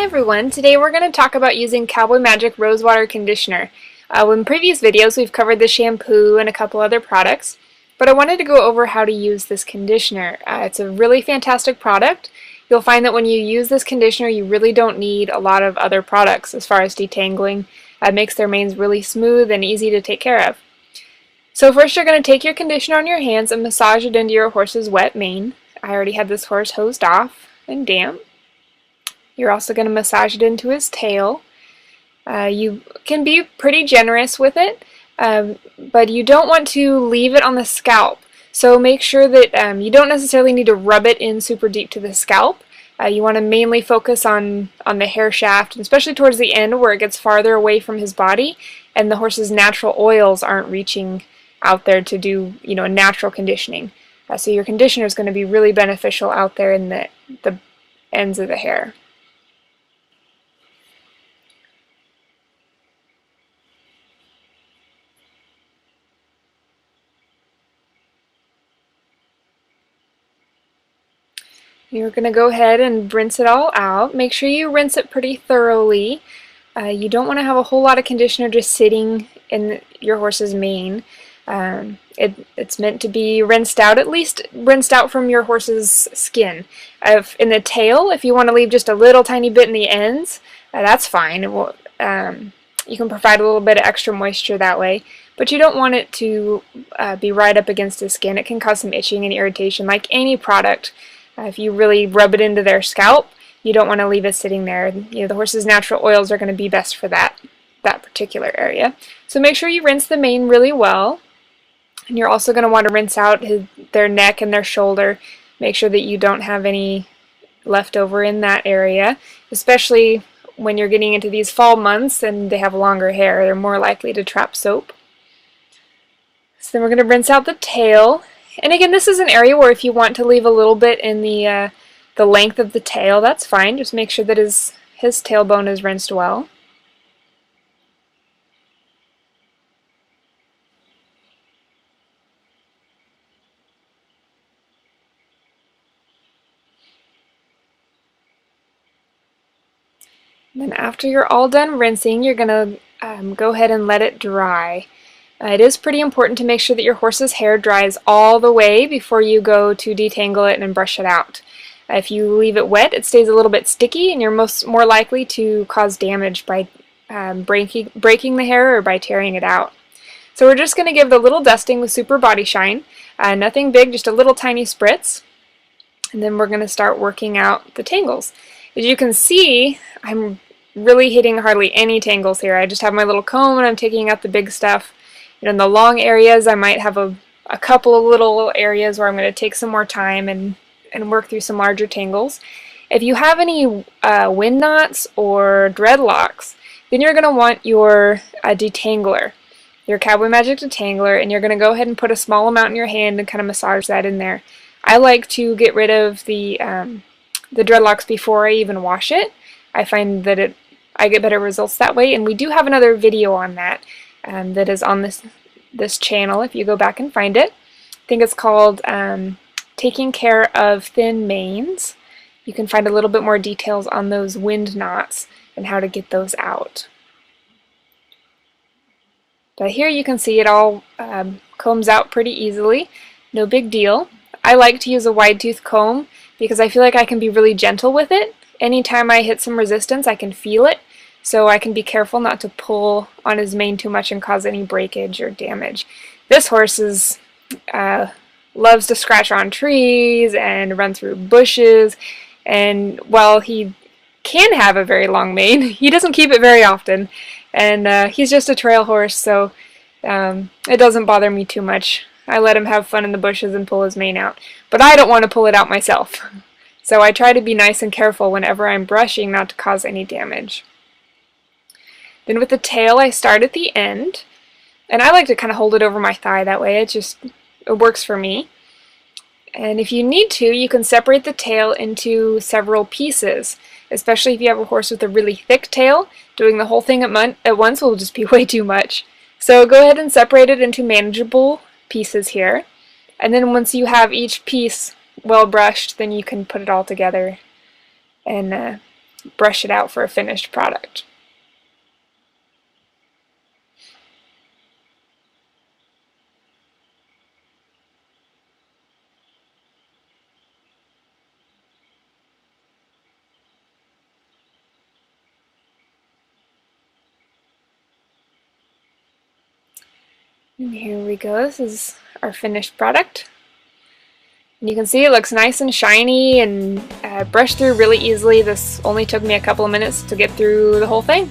everyone, today we're going to talk about using Cowboy Magic Rosewater Conditioner. In previous videos we've covered the shampoo and a couple other products, but I wanted to go over how to use this conditioner. It's a really fantastic product. You'll find that when you use this conditioner you really don't need a lot of other products as far as detangling. It makes their manes really smooth and easy to take care of. So first you're going to take your conditioner on your hands and massage it into your horse's wet mane. I already had this horse hosed off and damp. You're also going to massage it into his tail. You can be pretty generous with it, but you don't want to leave it on the scalp. So make sure that you don't necessarily need to rub it in super deep to the scalp. You want to mainly focus on the hair shaft, and especially towards the end where it gets farther away from his body and the horse's natural oils aren't reaching out there to do, a natural conditioning. So your conditioner is going to be really beneficial out there in the ends of the hair. You're going to go ahead and rinse it all out. Make sure you rinse it pretty thoroughly. You don't want to have a whole lot of conditioner just sitting in your horse's mane. It's meant to be rinsed out, at least rinsed out from your horse's skin. In the tail, if you want to leave just a little tiny bit in the ends, that's fine. You can provide a little bit of extra moisture that way, but you don't want it to be right up against the skin. It can cause some itching and irritation like any product. If you really rub it into their scalp, you don't want to leave it sitting there. The horse's natural oils are going to be best for that particular area. So make sure you rinse the mane really well. And you're also going to want to rinse out their neck and their shoulder. Make sure that you don't have any left over in that area, especially when you're getting into these fall months and they have longer hair. They're more likely to trap soap. So then we're going to rinse out the tail. And again, this is an area where if you want to leave a little bit in the length of the tail, that's fine. Just make sure that his tailbone is rinsed well. And then after you're all done rinsing, you're going to go ahead and let it dry. It is pretty important to make sure that your horse's hair dries all the way before you go to detangle it and brush it out. If you leave it wet, it stays a little bit sticky and you're more likely to cause damage by breaking the hair or by tearing it out. So we're just going to give it a little dusting with Super Body Shine. Nothing big, just a little tiny spritz. And then we're going to start working out the tangles. As you can see, I'm really hitting hardly any tangles here. I just have my little comb and I'm taking out the big stuff. In the long areas, I might have a couple of little areas where I'm going to take some more time and work through some larger tangles. If you have any wind knots or dreadlocks, then you're going to want your detangler, your Cowboy Magic detangler, and you're going to go ahead and put a small amount in your hand and kind of massage that in there. I like to get rid of the dreadlocks before I even wash it. I find that I get better results that way, and we do have another video on that. That is on this channel if you go back and find it. I think it's called Taking Care of Thin Manes. You can find a little bit more details on those wind knots and how to get those out. But here you can see it all combs out pretty easily. No big deal. I like to use a wide tooth comb because I feel like I can be really gentle with it. Anytime I hit some resistance I can feel it. So I can be careful not to pull on his mane too much and cause any breakage or damage. This horse loves to scratch on trees and run through bushes, and while he can have a very long mane, he doesn't keep it very often, and he's just a trail horse, so it doesn't bother me too much. I let him have fun in the bushes and pull his mane out, but I don't want to pull it out myself. So I try to be nice and careful whenever I'm brushing not to cause any damage. Then with the tail, I start at the end, and I like to kind of hold it over my thigh that way. It works for me. And if you need to, you can separate the tail into several pieces, especially if you have a horse with a really thick tail. Doing the whole thing at once will just be way too much. So go ahead and separate it into manageable pieces here. And then once you have each piece well brushed, then you can put it all together and brush it out for a finished product. And here we go, this is our finished product. And you can see it looks nice and shiny and brushed through really easily. This only took me a couple of minutes to get through the whole thing.